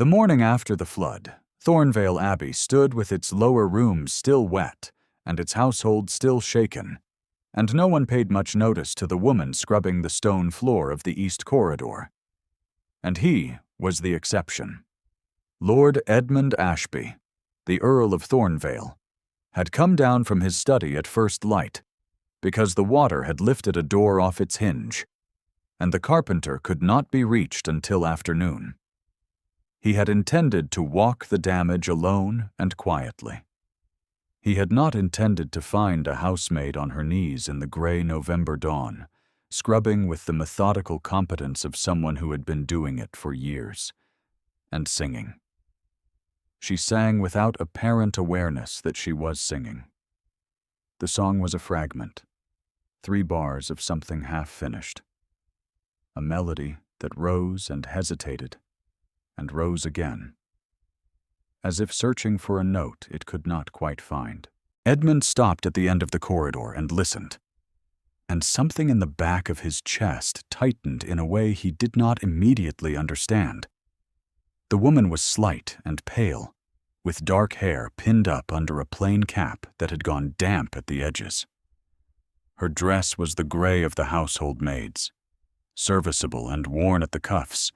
The morning after the flood, Thornvale Abbey stood with its lower rooms still wet and its household still shaken, and no one paid much notice to the woman scrubbing the stone floor of the east corridor. And he was the exception. Lord Edmund Ashby, the Earl of Thornvale, had come down from his study at first light because the water had lifted a door off its hinge, and the carpenter could not be reached until afternoon. He had intended to walk the damage alone and quietly. He had not intended to find a housemaid on her knees in the gray November dawn, scrubbing with the methodical competence of someone who had been doing it for years, and singing. She sang without apparent awareness that she was singing. The song was a fragment, 3 bars of something half-finished, a melody that rose and hesitated, and rose again, as if searching for a note it could not quite find. Edmund stopped at the end of the corridor and listened, and something in the back of his chest tightened in a way he did not immediately understand. The woman was slight and pale, with dark hair pinned up under a plain cap that had gone damp at the edges. Her dress was the gray of the household maids, serviceable and worn at the cuffs,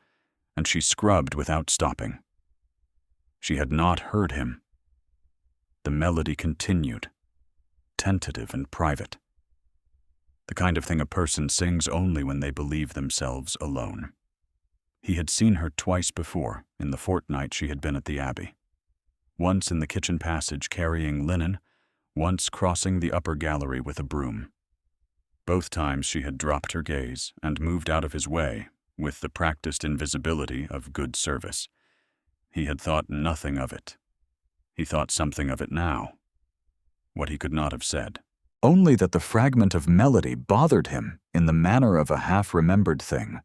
and she scrubbed without stopping. She had not heard him. The melody continued, tentative and private, the kind of thing a person sings only when they believe themselves alone. He had seen her twice before in the fortnight she had been at the Abbey, once in the kitchen passage carrying linen, once crossing the upper gallery with a broom. Both times she had dropped her gaze and moved out of his way with the practiced invisibility of good service. He had thought nothing of it. He thought something of it now, what he could not have said. Only that the fragment of melody bothered him in the manner of a half-remembered thing,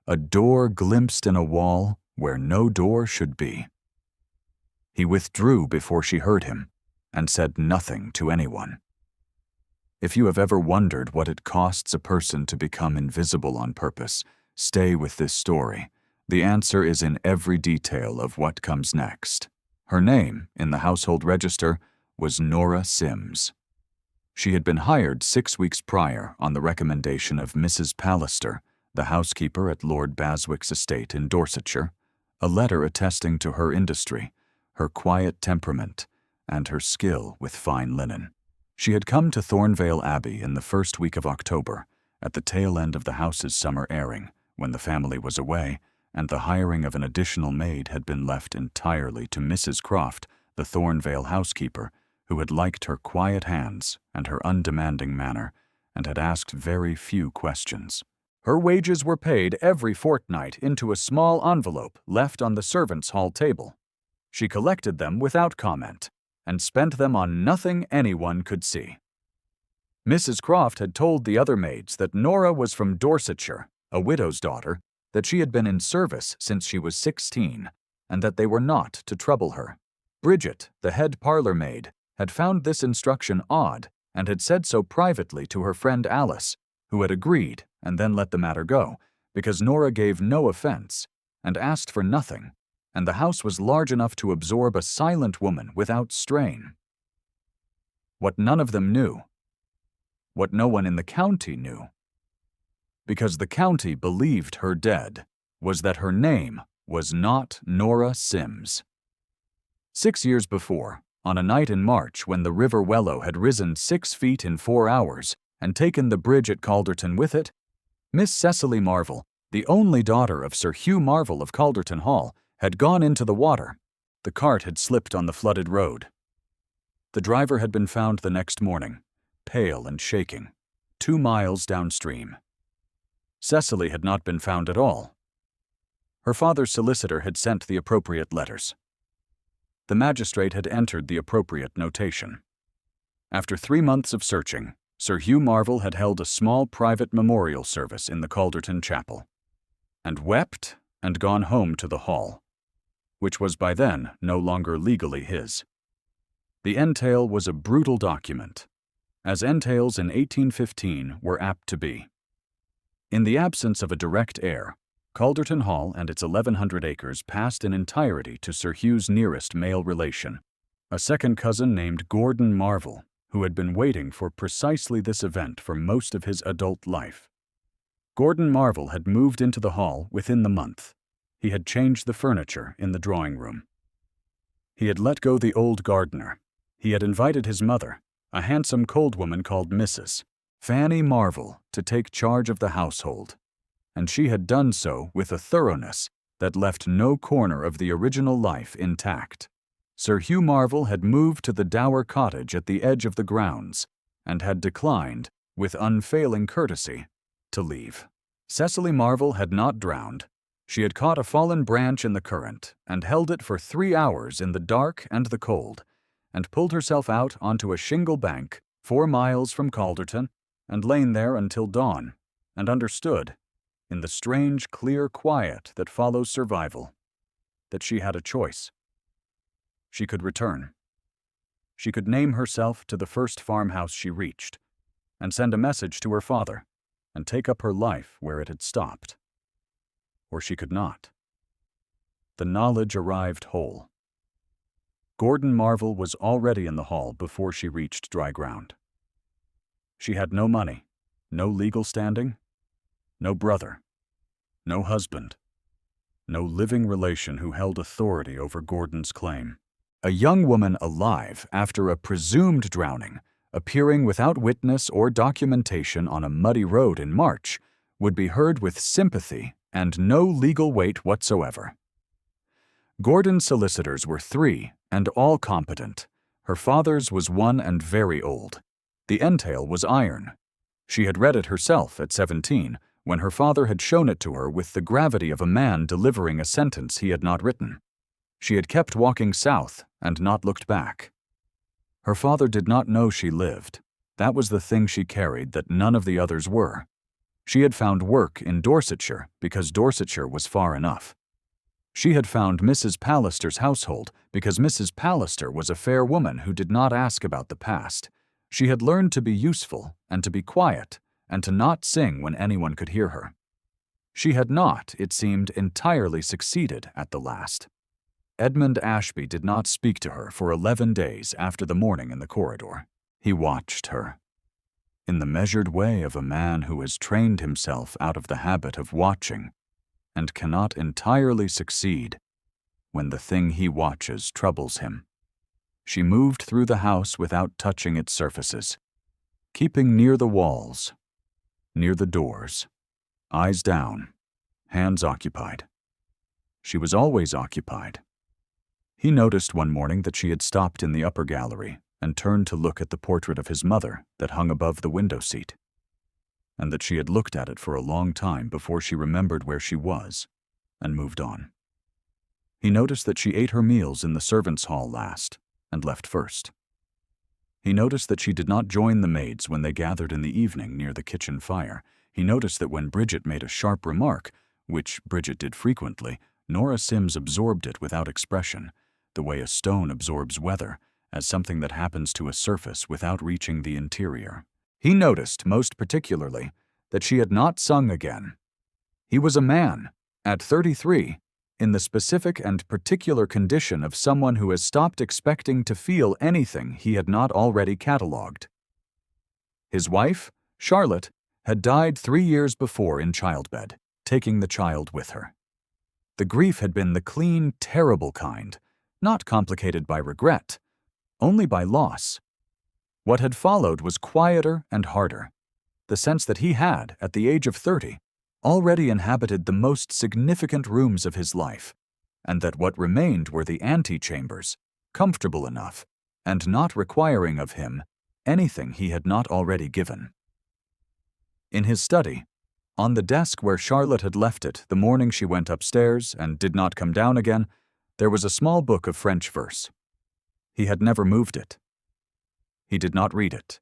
a door glimpsed in a wall where no door should be. He withdrew before she heard him and said nothing to anyone. If you have ever wondered what it costs a person to become invisible on purpose, stay with this story. The answer is in every detail of what comes next. Her name in the household register was Nora Sims. She had been hired 6 weeks prior on the recommendation of Mrs. Pallister, the housekeeper at Lord Baswick's estate in Dorsetshire, a letter attesting to her industry, her quiet temperament, and her skill with fine linen. She had come to Thornvale Abbey in the first week of October, at the tail end of the house's summer airing, when the family was away, and the hiring of an additional maid had been left entirely to Mrs. Croft, the Thornvale housekeeper, who had liked her quiet hands and her undemanding manner, and had asked very few questions. Her wages were paid every fortnight into a small envelope left on the servants' hall table. She collected them without comment, and spent them on nothing anyone could see. Mrs. Croft had told the other maids that Nora was from Dorsetshire, a widow's daughter, that she had been in service since she was 16, and that they were not to trouble her. Bridget, the head parlor maid, had found this instruction odd and had said so privately to her friend Alice, who had agreed and then let the matter go, because Nora gave no offense and asked for nothing, and the house was large enough to absorb a silent woman without strain. What none of them knew, what no one in the county knew, because the county believed her dead, was that her name was not Nora Sims. 6 years before, on a night in March when the River Wellow had risen 6 feet in 4 hours and taken the bridge at Calderton with it, Miss Cecily Marvel, the only daughter of Sir Hugh Marvel of Calderton Hall, had gone into the water. The cart had slipped on the flooded road. The driver had been found the next morning, pale and shaking, 2 miles downstream. Cecily had not been found at all. Her father's solicitor had sent the appropriate letters. The magistrate had entered the appropriate notation. After 3 months of searching, Sir Hugh Marvel had held a small private memorial service in the Calderton Chapel, and wept and gone home to the Hall, which was by then no longer legally his. The entail was a brutal document, as entails in 1815 were apt to be. In the absence of a direct heir, Calderton Hall and its 1,100 acres passed in entirety to Sir Hugh's nearest male relation, a second cousin named Gordon Marvel, who had been waiting for precisely this event for most of his adult life. Gordon Marvel had moved into the hall within the month. He had changed the furniture in the drawing room. He had let go the old gardener. He had invited his mother, a handsome cold woman called Mrs. Fanny Marvel, to take charge of the household, and she had done so with a thoroughness that left no corner of the original life intact. Sir Hugh Marvel had moved to the dower cottage at the edge of the grounds, and had declined, with unfailing courtesy, to leave. Cecily Marvel had not drowned. She had caught a fallen branch in the current and held it for 3 hours in the dark and the cold, and pulled herself out onto a shingle bank 4 miles from Calderton, and lain there until dawn, and understood, in the strange, clear quiet that follows survival, that she had a choice. She could return. She could name herself to the first farmhouse she reached, and send a message to her father, and take up her life where it had stopped. Or she could not. The knowledge arrived whole. Gordon Marvel was already in the hall before she reached dry ground. She had no money, no legal standing, no brother, no husband, no living relation who held authority over Gordon's claim. A young woman alive after a presumed drowning, appearing without witness or documentation on a muddy road in March, would be heard with sympathy and no legal weight whatsoever. Gordon's solicitors were 3, and all competent. Her father's was 1 and very old. The entail was iron. She had read it herself at 17, when her father had shown it to her with the gravity of a man delivering a sentence he had not written. She had kept walking south and not looked back. Her father did not know she lived. That was the thing she carried that none of the others were. She had found work in Dorsetshire because Dorsetshire was far enough. She had found Mrs. Pallister's household because Mrs. Pallister was a fair woman who did not ask about the past. She had learned to be useful and to be quiet and to not sing when anyone could hear her. She had not, it seemed, entirely succeeded at the last. Edmund Ashby did not speak to her for 11 days after the morning in the corridor. He watched her. In the measured way of a man who has trained himself out of the habit of watching and cannot entirely succeed when the thing he watches troubles him. She moved through the house without touching its surfaces, keeping near the walls, near the doors, eyes down, hands occupied. She was always occupied. He noticed one morning that she had stopped in the upper gallery and turned to look at the portrait of his mother that hung above the window seat, and that she had looked at it for a long time before she remembered where she was and moved on. He noticed that she ate her meals in the servants' hall last and left first. He noticed that she did not join the maids when they gathered in the evening near the kitchen fire. He noticed that when Bridget made a sharp remark, which Bridget did frequently, Nora Sims absorbed it without expression, the way a stone absorbs weather, as something that happens to a surface without reaching the interior. He noticed, most particularly, that she had not sung again. He was a man, at 33, in the specific and particular condition of someone who has stopped expecting to feel anything he had not already catalogued. His wife, Charlotte, had died 3 years before in childbed, taking the child with her. The grief had been the clean, terrible kind, not complicated by regret, only by loss. What had followed was quieter and harder, the sense that he had, at the age of 30, already inhabited the most significant rooms of his life, and that what remained were the antechambers, comfortable enough, and not requiring of him anything he had not already given. In his study, on the desk where Charlotte had left it the morning she went upstairs and did not come down again, there was a small book of French verse. He had never moved it. He did not read it.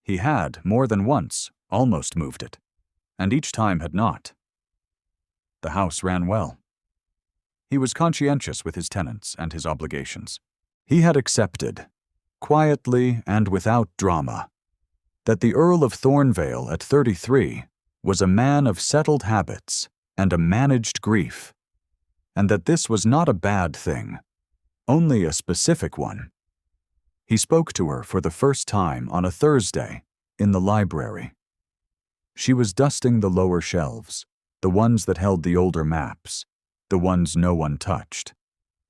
He had, more than once, almost moved it, and each time had not. The house ran well. He was conscientious with his tenants and his obligations. He had accepted, quietly and without drama, that the Earl of Thornvale at 33 was a man of settled habits and a managed grief, and that this was not a bad thing, only a specific one. He spoke to her for the first time on a Thursday in the library. She was dusting the lower shelves, the ones that held the older maps, the ones no one touched,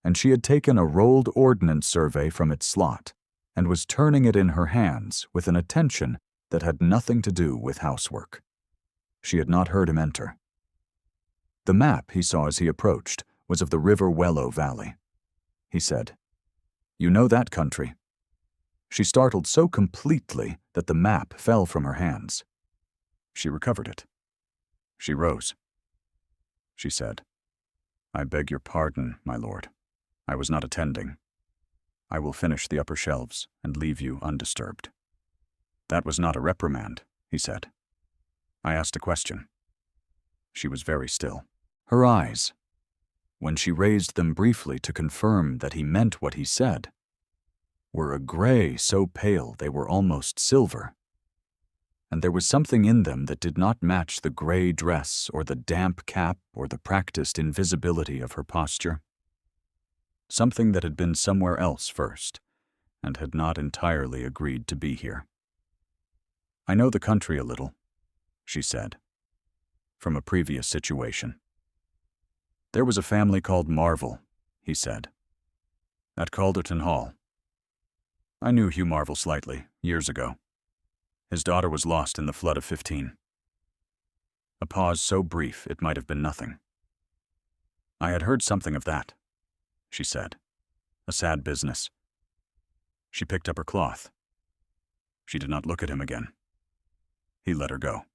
and she had taken a rolled ordnance survey from its slot and was turning it in her hands with an attention that had nothing to do with housework. She had not heard him enter. The map he saw as he approached was of the River Wellow Valley. He said, "You know that country?" She startled so completely that the map fell from her hands. She recovered it. She rose. She said, "I beg your pardon, my lord. I was not attending. I will finish the upper shelves and leave you undisturbed." "That was not a reprimand," he said. "I asked a question." She was very still. Her eyes, when she raised them briefly to confirm that he meant what he said, were a gray so pale they were almost silver, and there was something in them that did not match the gray dress or the damp cap or the practiced invisibility of her posture. Something that had been somewhere else first, and had not entirely agreed to be here. "I know the country a little," she said, "from a previous situation. There was a family called Marvel," he said, "at Calderton Hall. I knew Hugh Marvel slightly, years ago. His daughter was lost in the flood of 15. A pause so brief it might have been nothing. I had heard something of that," she said. "A sad business." She picked up her cloth. She did not look at him again. He let her go.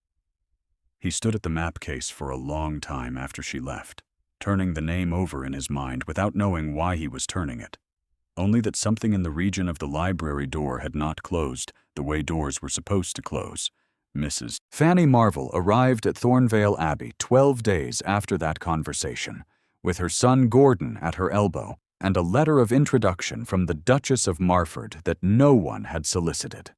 He stood at the map case for a long time after she left, turning the name over in his mind without knowing why he was turning it, only that something in the region of the library door had not closed the way doors were supposed to close. Mrs. Fanny Marvel arrived at Thornvale Abbey 12 days after that conversation, with her son Gordon at her elbow and a letter of introduction from the Duchess of Marford that no one had solicited.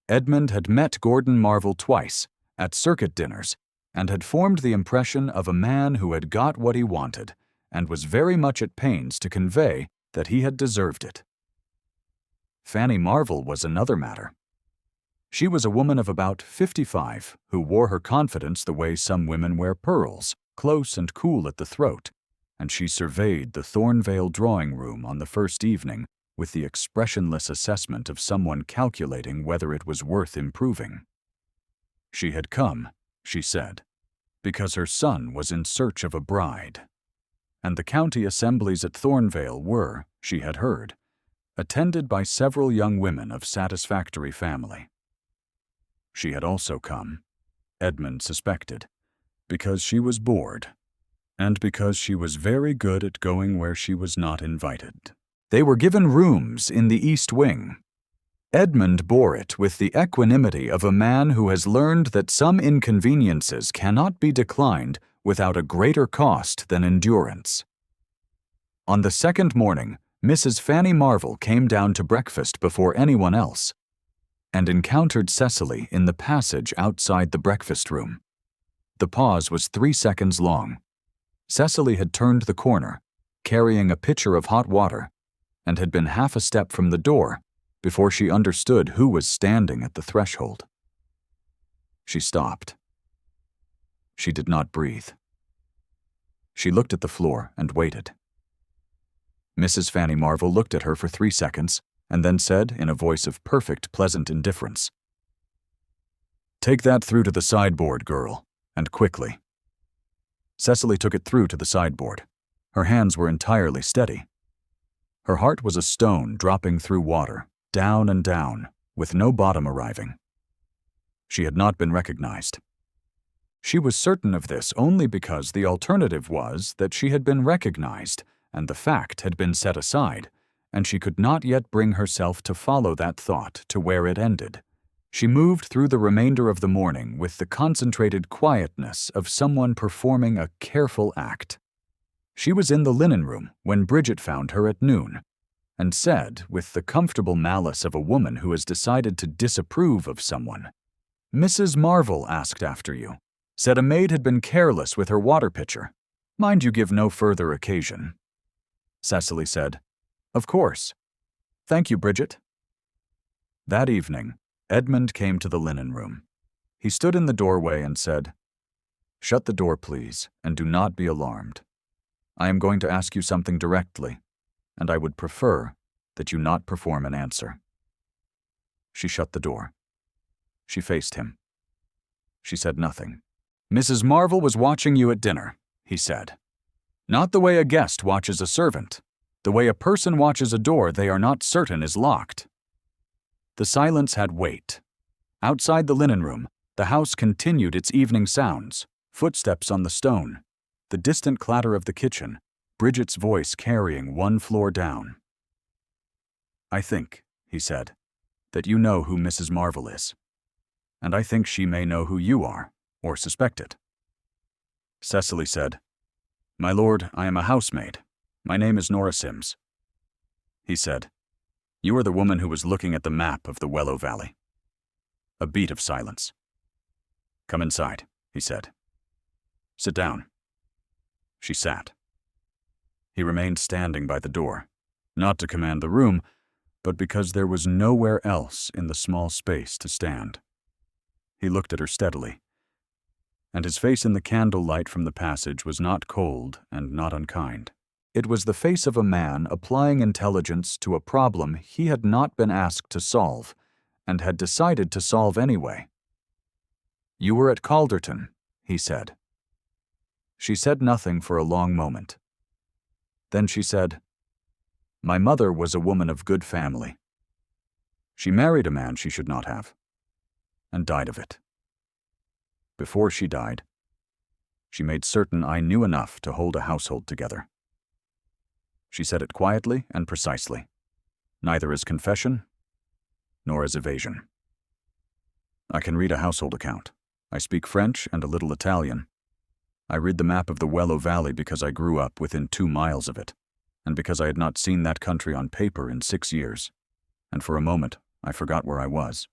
Edmund had met Gordon Marvel twice, at circuit dinners, and had formed the impression of a man who had got what he wanted and was very much at pains to convey that he had deserved it. Fanny Marvel was another matter. She was a woman of about 55 who wore her confidence the way some women wear pearls, close and cool at the throat, and she surveyed the Thornvale drawing room on the first evening with the expressionless assessment of someone calculating whether it was worth improving. She had come, she said, because her son was in search of a bride, and the county assemblies at Thornvale were, she had heard, attended by several young women of satisfactory family. She had also come, Edmund suspected, because she was bored, and because she was very good at going where she was not invited. They were given rooms in the East Wing. Edmund bore it with the equanimity of a man who has learned that some inconveniences cannot be declined without a greater cost than endurance. On the second morning, Mrs. Fanny Marvel came down to breakfast before anyone else, and encountered Cecily in the passage outside the breakfast room. The pause was 3 seconds long. Cecily had turned the corner, carrying a pitcher of hot water, and had been half a step from the door before she understood who was standing at the threshold. She stopped. She did not breathe. She looked at the floor and waited. Mrs. Fanny Marvel looked at her for 3 seconds and then said in a voice of perfect pleasant indifference, "Take that through to the sideboard, girl, and quickly." Cecily took it through to the sideboard. Her hands were entirely steady. Her heart was a stone dropping through water, down and down, with no bottom arriving. She had not been recognized. She was certain of this only because the alternative was that she had been recognized and the fact had been set aside, and she could not yet bring herself to follow that thought to where it ended. She moved through the remainder of the morning with the concentrated quietness of someone performing a careful act. She was in the linen room when Bridget found her at noon, and said, with the comfortable malice of a woman who has decided to disapprove of someone, "Mrs. Marvel asked after you. Said a maid had been careless with her water pitcher. Mind you give no further occasion. Cecily said, Of course. Thank you, Bridget. That evening, Edmund came to the linen room. He stood in the doorway and said, Shut the door, please, and do not be alarmed. I am going to ask you something directly, and I would prefer that you not perform an answer. She shut the door. She faced him. She said nothing. Mrs. Marvel was watching you at dinner, he said. Not the way a guest watches a servant. The way a person watches a door they are not certain is locked. The silence had weight. Outside the linen room, the house continued its evening sounds, footsteps on the stone, the distant clatter of the kitchen, Bridget's voice carrying one floor down. I think, he said, that you know who Mrs. Marvel is. And I think she may know who you are, or suspect it. Cecily said, My lord, I am a housemaid. My name is Nora Sims. He said, You are the woman who was looking at the map of the Wellow Valley. A beat of silence. Come inside, he said. Sit down. She sat. He remained standing by the door, not to command the room, but because there was nowhere else in the small space to stand. He looked at her steadily, and his face in the candlelight from the passage was not cold and not unkind. It was the face of a man applying intelligence to a problem he had not been asked to solve, and had decided to solve anyway. You were at Calderton, he said. She said nothing for a long moment. Then she said, My mother was a woman of good family. She married a man she should not have, and died of it. Before she died, she made certain I knew enough to hold a household together. She said it quietly and precisely, neither as confession nor as evasion. I can read a household account. I speak French and a little Italian. I read the map of the Wellow Valley because I grew up within 2 miles of it, and because I had not seen that country on paper in 6 years, and for a moment I forgot where I was.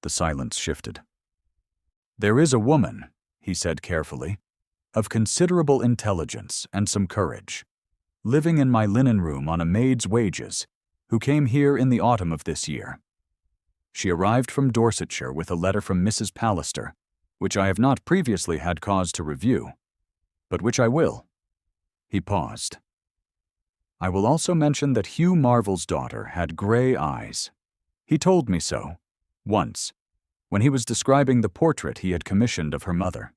The silence shifted. There is a woman, he said carefully, of considerable intelligence and some courage, living in my linen room on a maid's wages, who came here in the autumn of this year. She arrived from Dorsetshire with a letter from Mrs. Pallister, which I have not previously had cause to review, but which I will. He paused. I will also mention that Hugh Marvel's daughter had gray eyes. He told me so, once, when he was describing the portrait he had commissioned of her mother,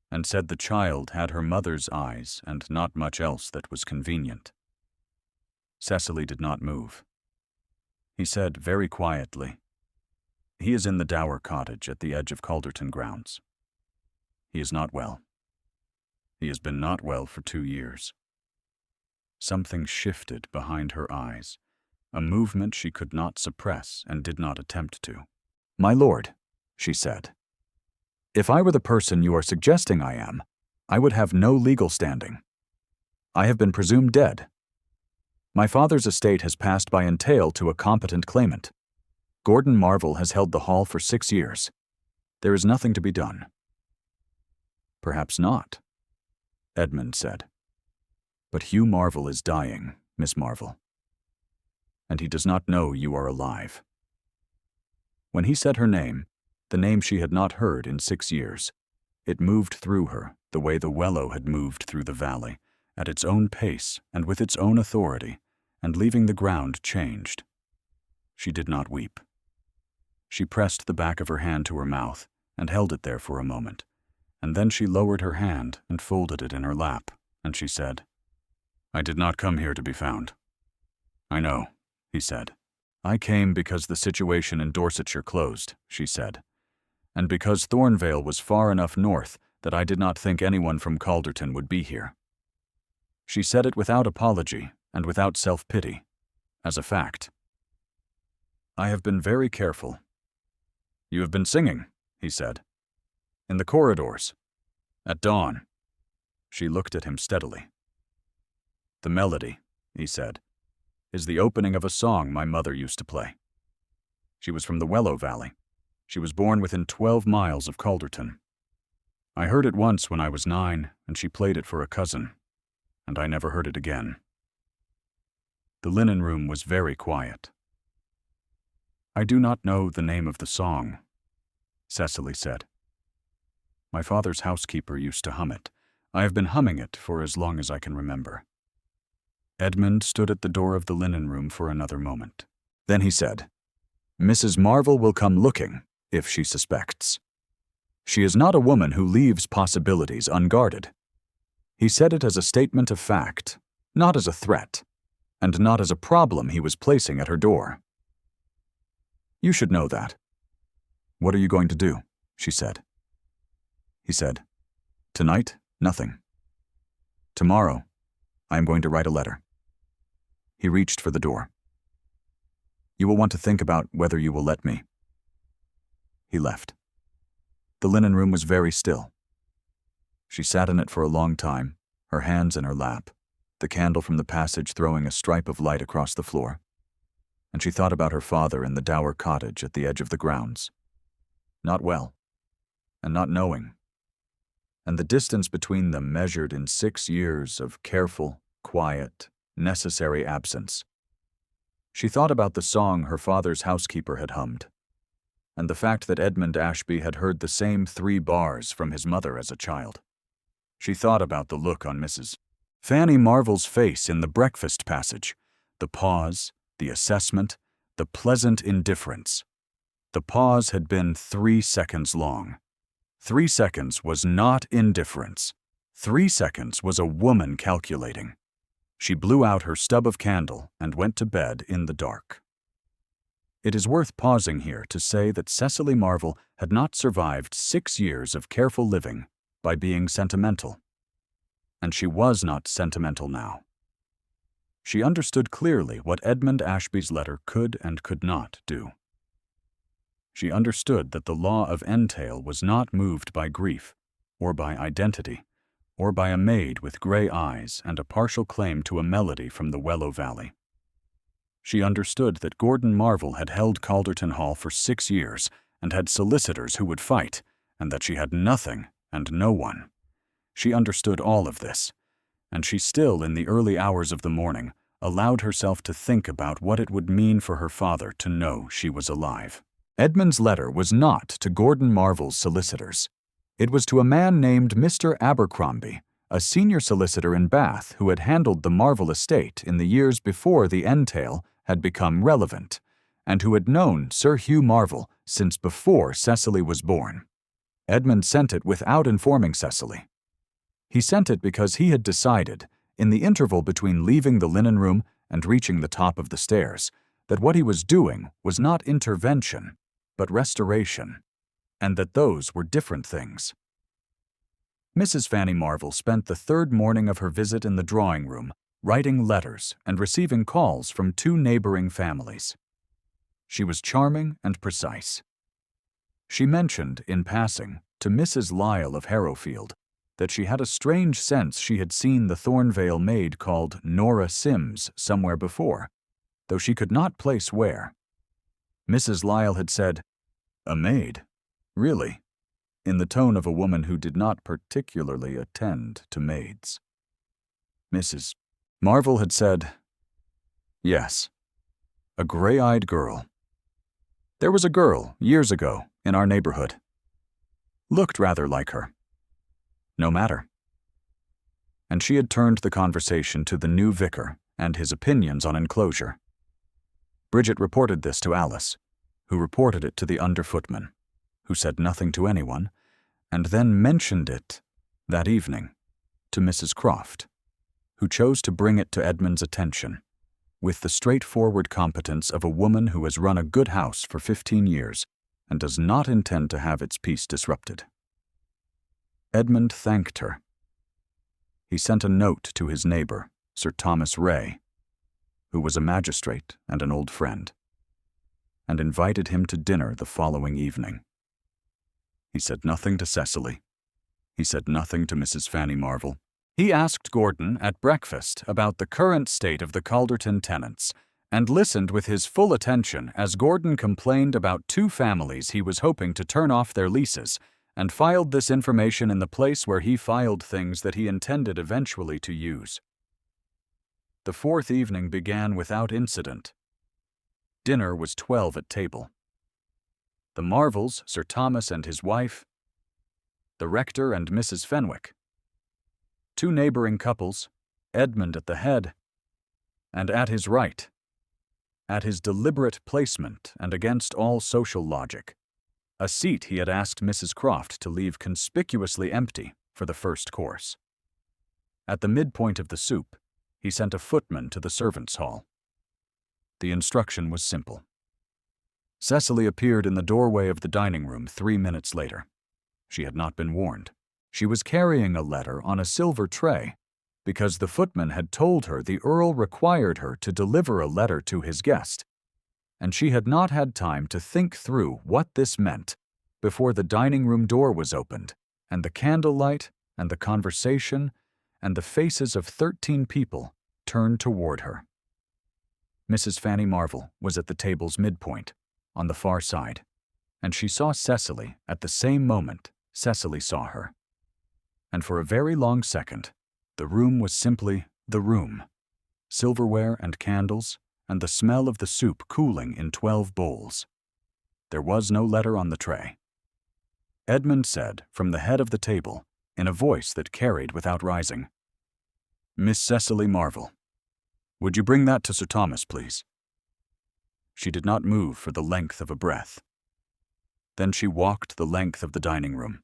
and said the child had her mother's eyes and not much else that was convenient. Cecily did not move. He said very quietly, He is in the dower cottage at the edge of Calderton grounds. He is not well. He has been not well for 2 years. Something shifted behind her eyes, a movement she could not suppress and did not attempt to. My lord, she said, if I were the person you are suggesting I am, I would have no legal standing. I have been presumed dead. My father's estate has passed by entail to a competent claimant. Gordon Marvel has held the hall for 6 years. There is nothing to be done. Perhaps not, Edmund said. But Hugh Marvel is dying, Miss Marvel. And he does not know you are alive. When he said her name, the name she had not heard in 6 years, it moved through her the way the Wellow had moved through the valley, at its own pace and with its own authority, and leaving the ground changed. She did not weep. She pressed the back of her hand to her mouth and held it there for a moment, and then she lowered her hand and folded it in her lap, and she said, I did not come here to be found. I know, he said. I came because the situation in Dorsetshire closed, she said, and because Thornvale was far enough north that I did not think anyone from Calderton would be here. She said it without apology and without self-pity, as a fact. I have been very careful. You have been singing, he said. In the corridors. At dawn. She looked at him steadily. The melody, he said, is the opening of a song my mother used to play. She was from the Wellow Valley. She was born within 12 miles of Calderton. I heard it once when I was 9, and she played it for a cousin, and I never heard it again. The linen room was very quiet. I do not know the name of the song, Cecily said. My father's housekeeper used to hum it. I have been humming it for as long as I can remember. Edmund stood at the door of the linen room for another moment. Then he said, Mrs. Marvel will come looking, if she suspects. She is not a woman who leaves possibilities unguarded. He said it as a statement of fact, not as a threat, and not as a problem he was placing at her door. You should know that. What are you going to do? She said. He said, Tonight, nothing. Tomorrow, I am going to write a letter. He reached for the door. You will want to think about whether you will let me. He left. The linen room was very still. She sat in it for a long time, her hands in her lap, the candle from the passage throwing a stripe of light across the floor, and she thought about her father in the dour cottage at the edge of the grounds. Not well, and not knowing, and the distance between them measured in 6 years of careful, quiet, necessary absence. She thought about the song her father's housekeeper had hummed, and the fact that Edmund Ashby had heard the same 3 bars from his mother as a child. She thought about the look on Mrs. Fanny Marvel's face in the breakfast passage, the pause, the assessment, the pleasant indifference. The pause had been 3 seconds long. 3 seconds was not indifference. 3 seconds was a woman calculating. She blew out her stub of candle and went to bed in the dark. It is worth pausing here to say that Cecily Marvel had not survived 6 years of careful living by being sentimental. And she was not sentimental now. She understood clearly what Edmund Ashby's letter could and could not do. She understood that the law of entail was not moved by grief, or by identity, or by a maid with gray eyes and a partial claim to a melody from the Wellow Valley. She understood that Gordon Marvel had held Calderton Hall for 6 years and had solicitors who would fight, and that she had nothing and no one. She understood all of this, and she still, in the early hours of the morning, allowed herself to think about what it would mean for her father to know she was alive. Edmund's letter was not to Gordon Marvel's solicitors. It was to a man named Mr. Abercrombie, a senior solicitor in Bath who had handled the Marvel estate in the years before the entail had become relevant, and who had known Sir Hugh Marvel since before Cecily was born. Edmund sent it without informing Cecily. He sent it because he had decided, in the interval between leaving the linen room and reaching the top of the stairs, that what he was doing was not intervention, but restoration, and that those were different things. Mrs. Fanny Marvel spent the 3rd morning of her visit in the drawing room, writing letters and receiving calls from 2 neighboring families. She was charming and precise. She mentioned, in passing, to Mrs. Lyle of Harrowfield, that she had a strange sense she had seen the Thornvale maid called Nora Sims somewhere before, though she could not place where. Mrs. Lyle had said, "A maid? Really?" in the tone of a woman who did not particularly attend to maids. Mrs. Marvel had said, "Yes, a gray-eyed girl. There was a girl, years ago, in our neighborhood. Looked rather like her. No matter." And she had turned the conversation to the new vicar and his opinions on enclosure. Bridget reported this to Alice, who reported it to the under-footman, who said nothing to anyone, and then mentioned it, that evening, to Mrs. Croft, who chose to bring it to Edmund's attention, with the straightforward competence of a woman who has run a good house for 15 years and does not intend to have its peace disrupted. Edmund thanked her. He sent a note to his neighbor, Sir Thomas Ray, who was a magistrate and an old friend, and invited him to dinner the following evening. He said nothing to Cecily. He said nothing to Mrs. Fanny Marvel. He asked Gordon at breakfast about the current state of the Calderton tenants, and listened with his full attention as Gordon complained about 2 families he was hoping to turn off their leases, and filed this information in the place where he filed things that he intended eventually to use. The fourth evening began without incident. Dinner was 12 at table. The Marvells, Sir Thomas and his wife, the rector and Mrs. Fenwick, two neighboring couples, Edmund at the head, and at his right, at his deliberate placement and against all social logic, a seat he had asked Mrs. Croft to leave conspicuously empty for the first course. At the midpoint of the soup, he sent a footman to the servants' hall. The instruction was simple. Cecily appeared in the doorway of the dining room 3 minutes later. She had not been warned. She was carrying a letter on a silver tray because the footman had told her the Earl required her to deliver a letter to his guest, and she had not had time to think through what this meant before the dining room door was opened, and the candlelight, and the conversation, and the faces of 13 people turned toward her. Mrs. Fanny Marvel was at the table's midpoint, on the far side, and she saw Cecily at the same moment Cecily saw her. And for a very long second, the room was simply the room, silverware and candles, and the smell of the soup cooling in 12 bowls. There was no letter on the tray. Edmund said, from the head of the table, in a voice that carried without rising, "Miss Cecily Marvel, would you bring that to Sir Thomas, please?" She did not move for the length of a breath. Then she walked the length of the dining room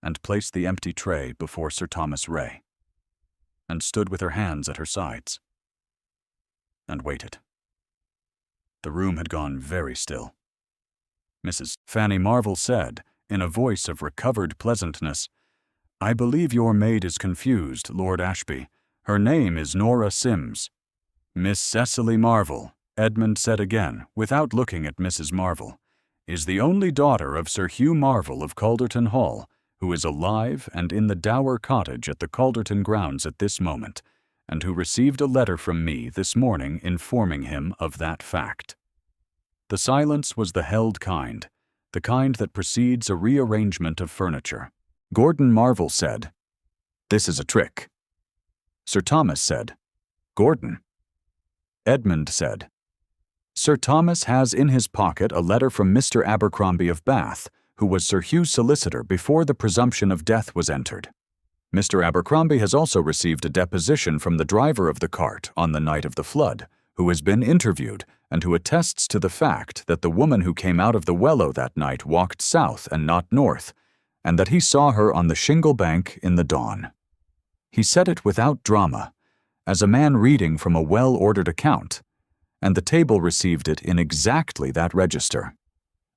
and placed the empty tray before Sir Thomas Ray, and stood with her hands at her sides, and waited. The room had gone very still. Mrs. Fanny Marvel said, in a voice of recovered pleasantness, "I believe your maid is confused, Lord Ashby. Her name is Nora Sims." "Miss Cecily Marvel," Edmund said again, without looking at Mrs. Marvel, "is the only daughter of Sir Hugh Marvel of Calderton Hall, who is alive and in the dower cottage at the Calderton grounds at this moment, and who received a letter from me this morning informing him of that fact." The silence was the held kind, the kind that precedes a rearrangement of furniture. Gordon Marvel said, "This is a trick." Sir Thomas said, "Gordon." Edmund said, "Sir Thomas has in his pocket a letter from Mr. Abercrombie of Bath, who was Sir Hugh's solicitor before the presumption of death was entered. Mr. Abercrombie has also received a deposition from the driver of the cart on the night of the flood, who has been interviewed and who attests to the fact that the woman who came out of the Wellow that night walked south and not north, and that he saw her on the shingle bank in the dawn." He said it without drama, as a man reading from a well-ordered account, and the table received it in exactly that register,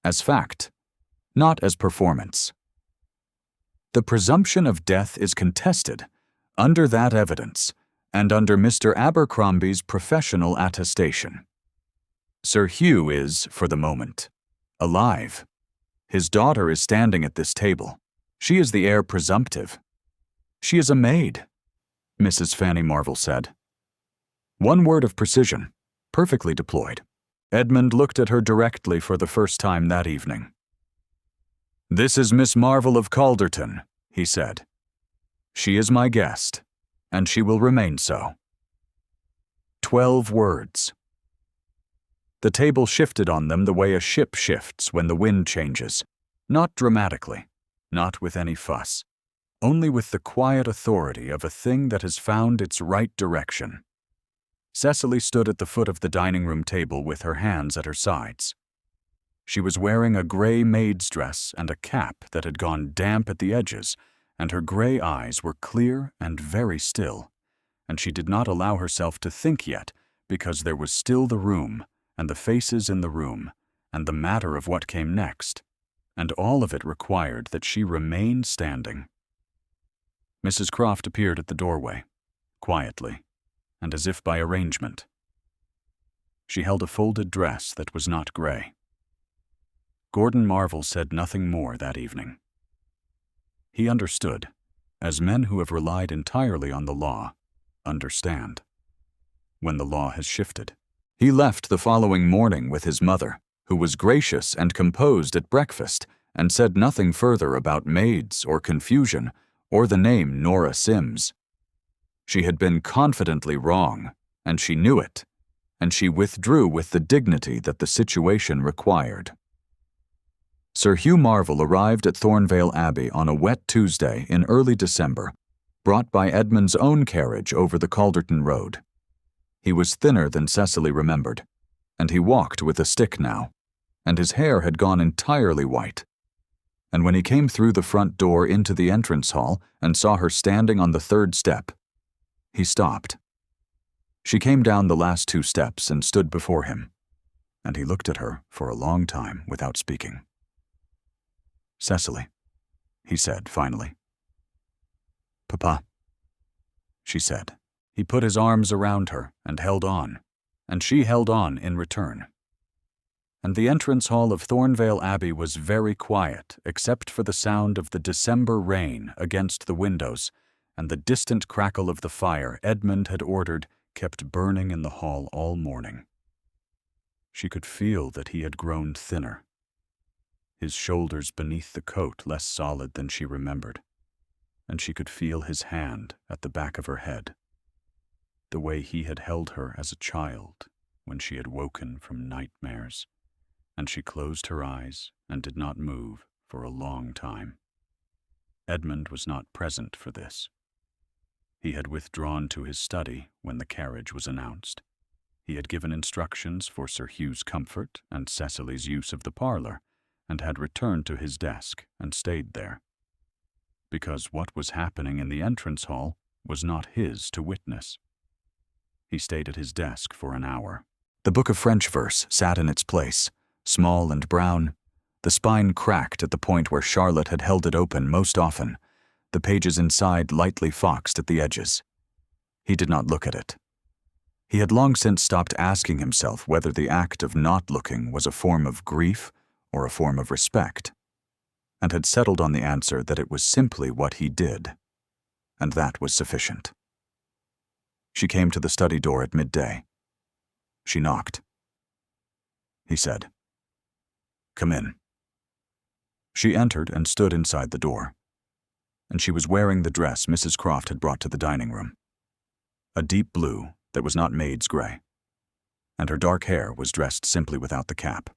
as fact, not as performance. The presumption of death is contested, under that evidence, and under Mr. Abercrombie's professional attestation. Sir Hugh is, for the moment, alive. His daughter is standing at this table. She is the heir presumptive. She is a maid, Mrs. Fanny Marvel said. One word of precision, perfectly deployed. Edmund looked at her directly for the first time that evening. "This is Miss Marvel of Calderton," he said. "She is my guest, and she will remain so." 12 words. The table shifted on them the way a ship shifts when the wind changes, not dramatically, not with any fuss, only with the quiet authority of a thing that has found its right direction. Cecily stood at the foot of the dining room table with her hands at her sides. She was wearing a gray maid's dress and a cap that had gone damp at the edges, and her gray eyes were clear and very still, and she did not allow herself to think yet because there was still the room, and the faces in the room, and the matter of what came next, and all of it required that she remain standing. Mrs. Croft appeared at the doorway, quietly, and as if by arrangement. She held a folded dress that was not gray. Gordon Marvel said nothing more that evening. He understood, as men who have relied entirely on the law understand, when the law has shifted. He left the following morning with his mother, who was gracious and composed at breakfast and said nothing further about maids or confusion or the name Nora Sims. She had been confidently wrong, and she knew it, and she withdrew with the dignity that the situation required. Sir Hugh Marvel arrived at Thornvale Abbey on a wet Tuesday in early December, brought by Edmund's own carriage over the Calderton Road. He was thinner than Cecily remembered, and he walked with a stick now, and his hair had gone entirely white. And when he came through the front door into the entrance hall and saw her standing on the third step, he stopped. She came down the last 2 steps and stood before him, and he looked at her for a long time without speaking. "Cecily," he said finally. "Papa," she said. He put his arms around her and held on, and she held on in return. And the entrance hall of Thornvale Abbey was very quiet except for the sound of the December rain against the windows and the distant crackle of the fire Edmund had ordered kept burning in the hall all morning. She could feel that he had grown thinner, his shoulders beneath the coat less solid than she remembered, and she could feel his hand at the back of her head, the way he had held her as a child when she had woken from nightmares, and she closed her eyes and did not move for a long time. Edmund was not present for this. He had withdrawn to his study when the carriage was announced. He had given instructions for Sir Hugh's comfort and Cecily's use of the parlor, and had returned to his desk and stayed there, because what was happening in the entrance hall was not his to witness. He stayed at his desk for an hour. The book of French verse sat in its place, small and brown, the spine cracked at the point where Charlotte had held it open most often, the pages inside lightly foxed at the edges. He did not look at it. He had long since stopped asking himself whether the act of not looking was a form of grief or a form of respect, and had settled on the answer that it was simply what he did, and that was sufficient. She came to the study door at midday. She knocked. He said, "Come in." She entered and stood inside the door, and she was wearing the dress Mrs. Croft had brought to the dining room, a deep blue that was not Maid's gray, and her dark hair was dressed simply without the cap.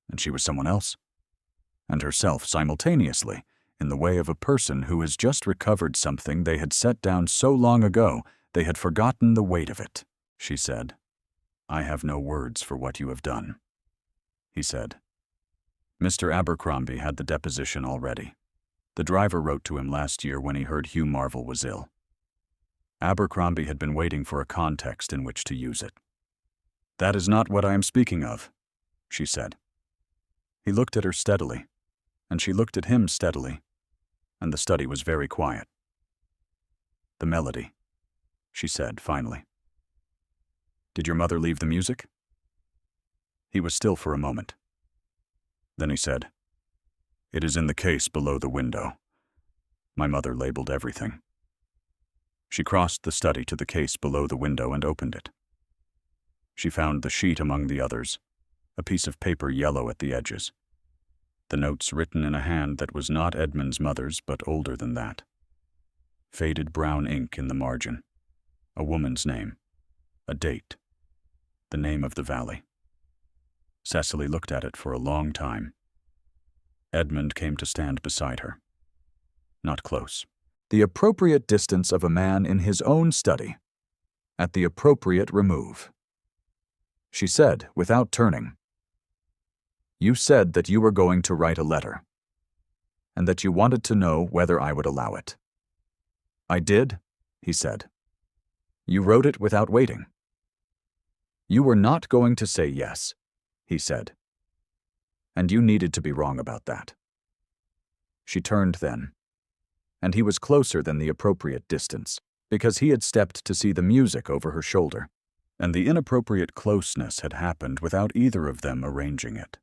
And she was someone else, and herself simultaneously, in the way of a person who has just recovered something they had set down so long ago they had forgotten the weight of it. She said, "I have no words for what you have done," he said. Mr. Abercrombie had the deposition already. The driver wrote to him last year when he heard Hugh Marvel was ill. Abercrombie had been waiting for a context in which to use it. "That is not what I am speaking of," she said. He looked at her steadily, and she looked at him steadily, and the study was very quiet. "The melody," she said finally. "Did your mother leave the music?" He was still for a moment. Then he said, "It is in the case below the window. My mother labeled everything." She crossed the study to the case below the window and opened it. She found the sheet among the others, a piece of paper yellow at the edges, the notes written in a hand that was not Edmund's mother's but older than that, faded brown ink in the margin, a woman's name, a date, the name of the valley. Cecily looked at it for a long time. Edmund came to stand beside her. Not close. The appropriate distance of a man in his own study, at the appropriate remove. She said, without turning, "You said that you were going to write a letter, and that you wanted to know whether I would allow it." "I did," he said. "You wrote it without waiting." "You were not going to say yes," he said. "And you needed to be wrong about that." She turned then, and he was closer than the appropriate distance, because he had stepped to see the music over her shoulder, and the inappropriate closeness had happened without either of them arranging it.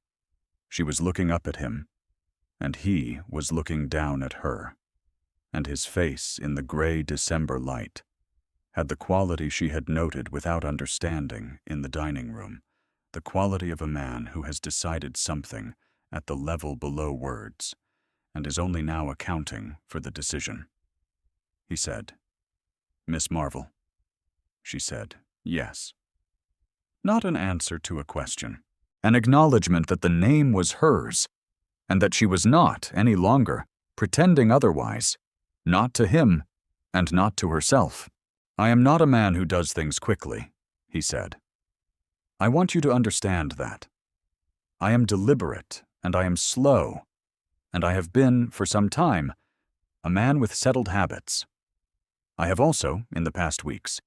She was looking up at him, and he was looking down at her, and his face in the gray December light had the quality she had noted without understanding in the dining room, the quality of a man who has decided something at the level below words, and is only now accounting for the decision. He said, "Miss Marvel." She said, "Yes." Not an answer to a question. An acknowledgement that the name was hers, and that she was not, any longer, pretending otherwise, not to him, and not to herself. "I am not a man who does things quickly," he said. "I want you to understand that. I am deliberate, and I am slow, and I have been, for some time, a man with settled habits. I have also, in the past weeks,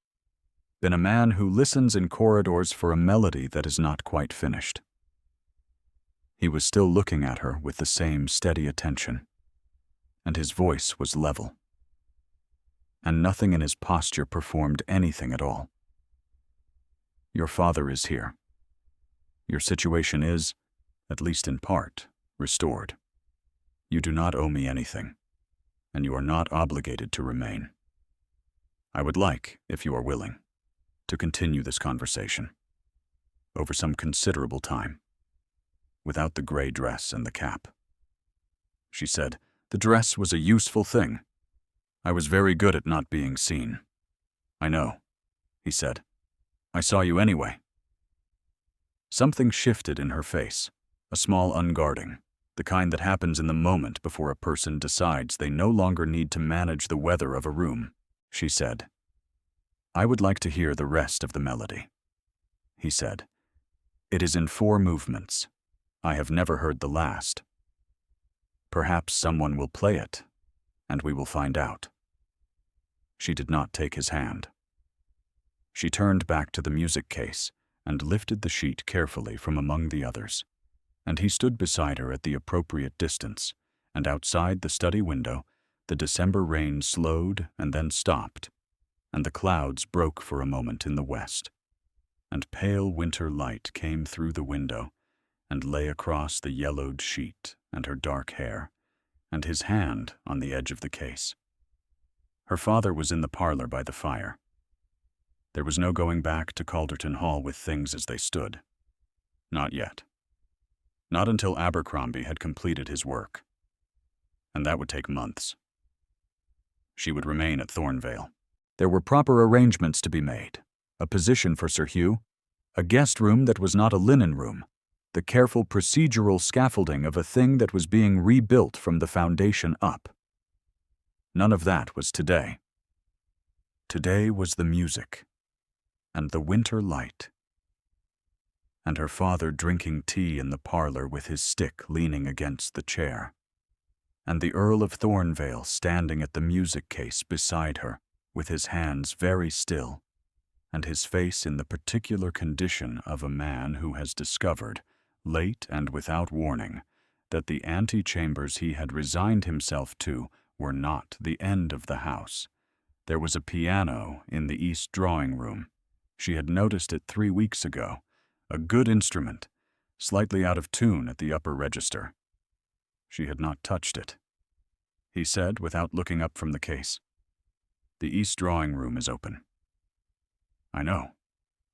been a man who listens in corridors for a melody that is not quite finished." He was still looking at her with the same steady attention, and his voice was level. And nothing in his posture performed anything at all. "Your father is here. Your situation is, at least in part, restored. You do not owe me anything, and you are not obligated to remain. I would like, if you are willing, to continue this conversation over some considerable time, without the gray dress and the cap." She said, "The dress was a useful thing. I was very good at not being seen." "I know," he said. "I saw you anyway." Something shifted in her face, a small unguarding, the kind that happens in the moment before a person decides they no longer need to manage the weather of a room. She said, "I would like to hear the rest of the melody." He said, "It is in 4 movements. I have never heard the last. Perhaps someone will play it, and we will find out." She did not take his hand. She turned back to the music case and lifted the sheet carefully from among the others, and he stood beside her at the appropriate distance, and outside the study window, the December rain slowed and then stopped, and the clouds broke for a moment in the west, and pale winter light came through the window and lay across the yellowed sheet and her dark hair, and his hand on the edge of the case. Her father was in the parlor by the fire. There was no going back to Calderton Hall with things as they stood. Not yet. Not until Abercrombie had completed his work. And that would take months. She would remain at Thornvale. There were proper arrangements to be made, a position for Sir Hugh, a guest room that was not a linen room, the careful procedural scaffolding of a thing that was being rebuilt from the foundation up. None of that was today. Today was the music, and the winter light, and her father drinking tea in the parlor with his stick leaning against the chair, and the Earl of Thornvale standing at the music case beside her, with his hands very still, and his face in the particular condition of a man who has discovered, late and without warning, that the antechambers he had resigned himself to were not the end of the house. There was a piano in the east drawing-room. She had noticed it 3 weeks ago, a good instrument, slightly out of tune at the upper register. She had not touched it. He said, without looking up from the case, "The east drawing-room is open." "I know,"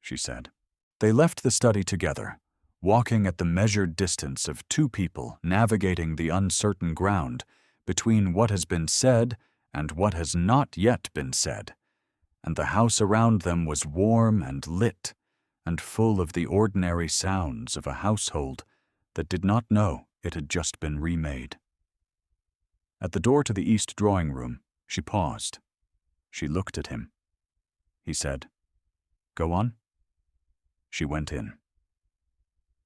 she said. They left the study together, walking at the measured distance of 2 people navigating the uncertain ground between what has been said and what has not yet been said, and the house around them was warm and lit and full of the ordinary sounds of a household that did not know it had just been remade. At the door to the east drawing-room, she paused. She looked at him. He said, "Go on." She went in.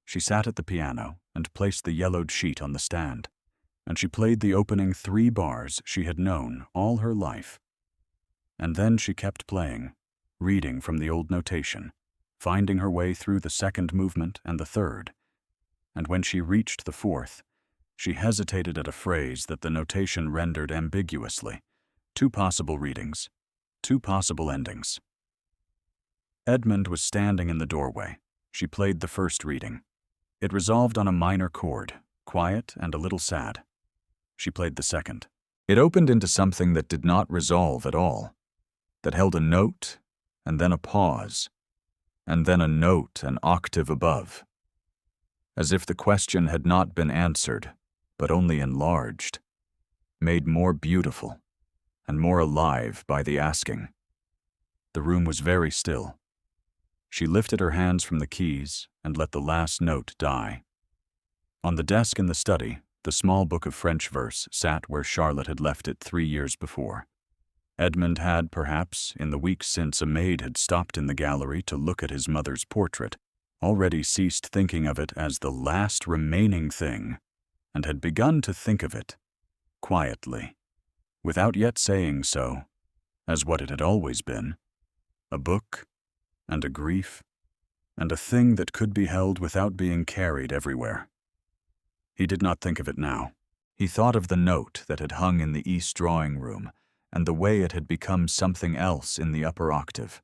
She sat at the piano and placed the yellowed sheet on the stand, and she played the opening 3 bars she had known all her life. And then she kept playing, reading from the old notation, finding her way through the 2nd movement and the 3rd, and when she reached the 4th, she hesitated at a phrase that the notation rendered ambiguously, 2 possible readings, 2 possible endings. Edmund was standing in the doorway. She played the 1st reading. It resolved on a minor chord, quiet and a little sad. She played the 2nd. It opened into something that did not resolve at all, that held a note, and then a pause, and then a note an octave above. as if the question had not been answered, but only enlarged, made more beautiful and more alive by the asking. The room was very still. She lifted her hands from the keys and let the last note die. On the desk in the study, the small book of French verse sat where Charlotte had left it 3 years before. Edmund had, perhaps, in the weeks since a maid had stopped in the gallery to look at his mother's portrait, already ceased thinking of it as the last remaining thing, and had begun to think of it, quietly, without yet saying so, as what it had always been, a book, and a grief, and a thing that could be held without being carried everywhere. He did not think of it now. He thought of the note that had hung in the east drawing room, and the way it had become something else in the upper octave,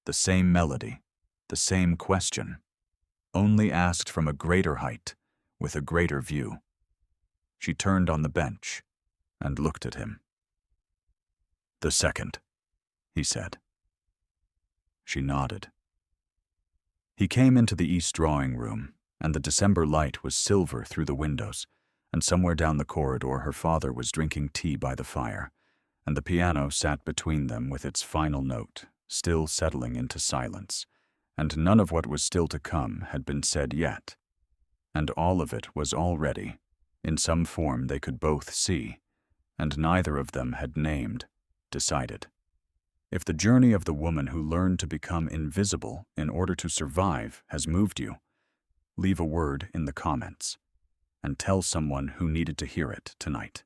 the same melody, the same question, only asked from a greater height, with a greater view. She turned on the bench and looked at him. "The second," he said. She nodded. He came into the east drawing room, and the December light was silver through the windows, and somewhere down the corridor her father was drinking tea by the fire, and the piano sat between them with its final note, still settling into silence, and none of what was still to come had been said yet, and all of it was already, in some form they could both see, and neither of them had named, decided. If the journey of the woman who learned to become invisible in order to survive has moved you, leave a word in the comments, and tell someone who needed to hear it tonight.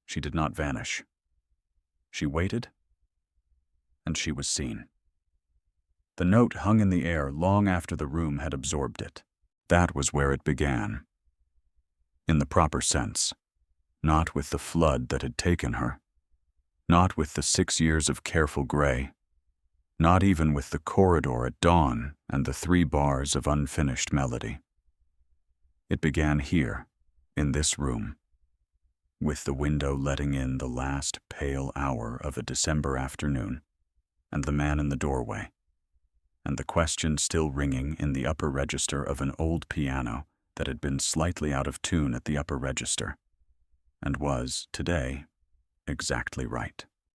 She did not vanish. She waited, and she was seen. The note hung in the air long after the room had absorbed it. That was where it began. In the proper sense, not with the flood that had taken her, not with the 6 years of careful gray, not even with the corridor at dawn and the 3 bars of unfinished melody. It began here, in this room, with the window letting in the last pale hour of a December afternoon, and the man in the doorway, and the question still ringing in the upper register of an old piano that had been slightly out of tune at the upper register, and was, today, exactly right.